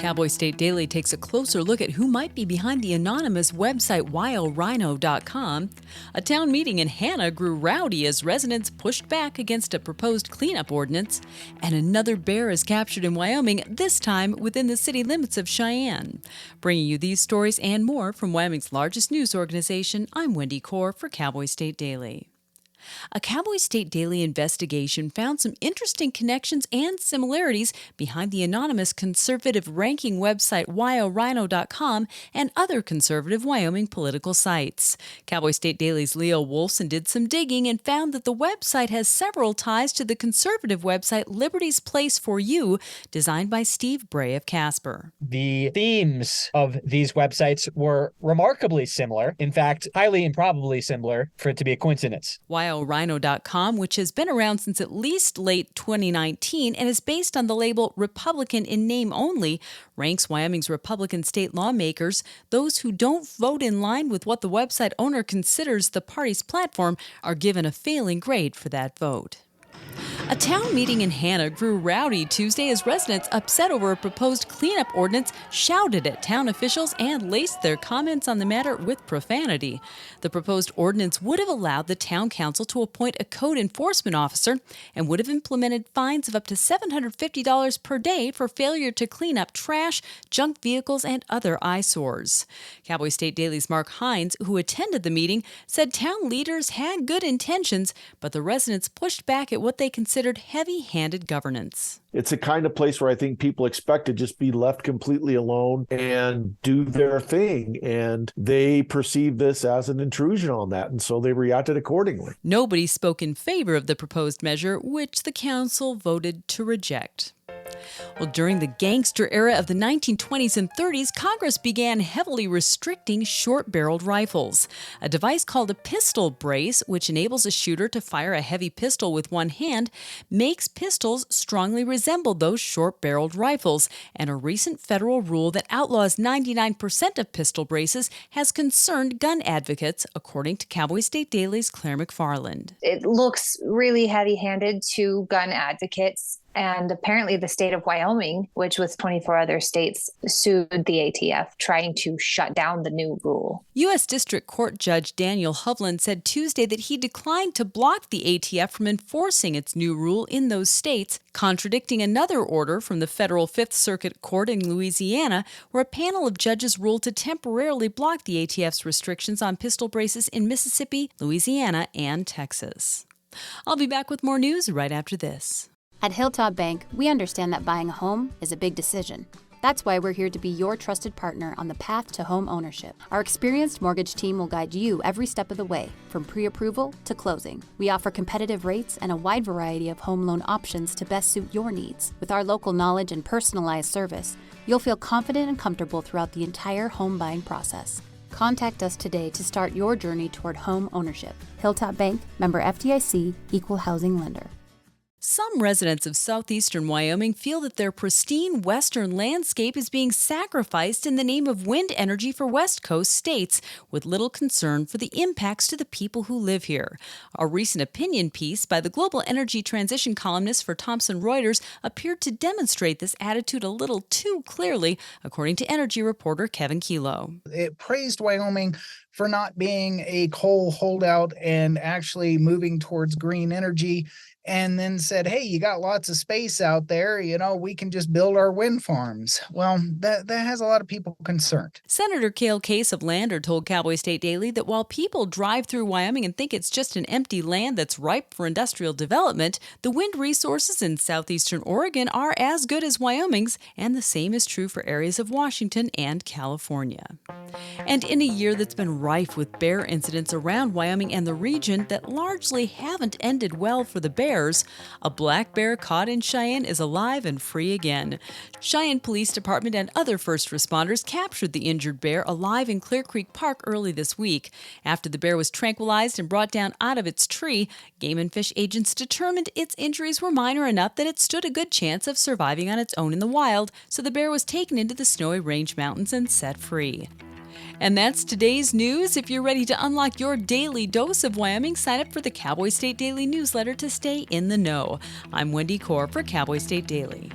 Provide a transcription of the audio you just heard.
Cowboy State Daily takes a closer look at who might be behind the anonymous website WildRhino.com. A town meeting in Hannah grew rowdy as residents pushed back against a proposed cleanup ordinance. And another bear is captured in Wyoming, this time within the city limits of Cheyenne. Bringing you these stories and more from Wyoming's largest news organization, I'm Wendy Corr for Cowboy State Daily. A Cowboy State Daily investigation found some interesting connections and similarities behind the anonymous conservative ranking website WildRhino.com and other conservative Wyoming political sites. Cowboy State Daily's Leo Wolfson did some digging and found that the website has several ties to the conservative website Liberty's Place for You, designed by Steve Bray of Casper. The themes of these websites were remarkably similar. In fact, highly improbably similar for it to be a coincidence. WildRhino.com, which has been around since at least late 2019 and is based on the label Republican in name only, ranks Wyoming's Republican state lawmakers. Those who don't vote in line with what the website owner considers the party's platform are given a failing grade for that vote. A town meeting in Hannah grew rowdy Tuesday as residents, upset over a proposed cleanup ordinance, shouted at town officials and laced their comments on the matter with profanity. The proposed ordinance would have allowed the town council to appoint a code enforcement officer and would have implemented fines of up to $750 per day for failure to clean up trash, junk vehicles, and other eyesores. Cowboy State Daily's Mark Hines, who attended the meeting, said town leaders had good intentions, but the residents pushed back at what they considered heavy-handed governance. It's a kind of place where I think people expect to just be left completely alone and do their thing. And they perceive this as an intrusion on that. And so they reacted accordingly. Nobody spoke in favor of the proposed measure, which the council voted to reject. Well, during the gangster era of the 1920s and 30s, Congress began heavily restricting short-barreled rifles. A device called a pistol brace, which enables a shooter to fire a heavy pistol with one hand, makes pistols strongly resemble those short-barreled rifles. And a recent federal rule that outlaws 99% of pistol braces has concerned gun advocates, according to Cowboy State Daily's Claire McFarland. It looks really heavy-handed to gun advocates. And apparently the state of Wyoming, which with 24 other states, sued the ATF, trying to shut down the new rule. U.S. District Court Judge Daniel Hovland said Tuesday that he declined to block the ATF from enforcing its new rule in those states, contradicting another order from the federal Fifth Circuit Court in Louisiana, where a panel of judges ruled to temporarily block the ATF's restrictions on pistol braces in Mississippi, Louisiana, and Texas. I'll be back with more news right after this. At Hilltop Bank, we understand that buying a home is a big decision. That's why we're here to be your trusted partner on the path to home ownership. Our experienced mortgage team will guide you every step of the way, from pre-approval to closing. We offer competitive rates and a wide variety of home loan options to best suit your needs. With our local knowledge and personalized service, you'll feel confident and comfortable throughout the entire home buying process. Contact us today to start your journey toward home ownership. Hilltop Bank, member FDIC, equal housing lender. Some residents of southeastern Wyoming feel that their pristine western landscape is being sacrificed in the name of wind energy for West Coast states, with little concern for the impacts to the people who live here. A recent opinion piece by the global energy transition columnist for Thomson Reuters appeared to demonstrate this attitude a little too clearly, according to energy reporter Kevin Kilo. It praised Wyoming for not being a coal holdout and actually moving towards green energy, and then said, hey, you got lots of space out there, we can just build our wind farms. Well, that has a lot of people concerned. Senator Cale Case of Lander told Cowboy State Daily that while people drive through Wyoming and think it's just an empty land that's ripe for industrial development, the wind resources in southeastern Oregon are as good as Wyoming's, and the same is true for areas of Washington and California. And in a year that's been rife with bear incidents around Wyoming and the region that largely haven't ended well for the bears, a black bear caught in Cheyenne is alive and free again. Cheyenne Police Department and other first responders captured the injured bear alive in Clear Creek Park early this week. After the bear was tranquilized and brought down out of its tree, Game and Fish agents determined its injuries were minor enough that it stood a good chance of surviving on its own in the wild, so the bear was taken into the Snowy Range Mountains and set free. And that's today's news. If you're ready to unlock your daily dose of Wyoming, sign up for the Cowboy State Daily newsletter to stay in the know. I'm Wendy Corr for Cowboy State Daily.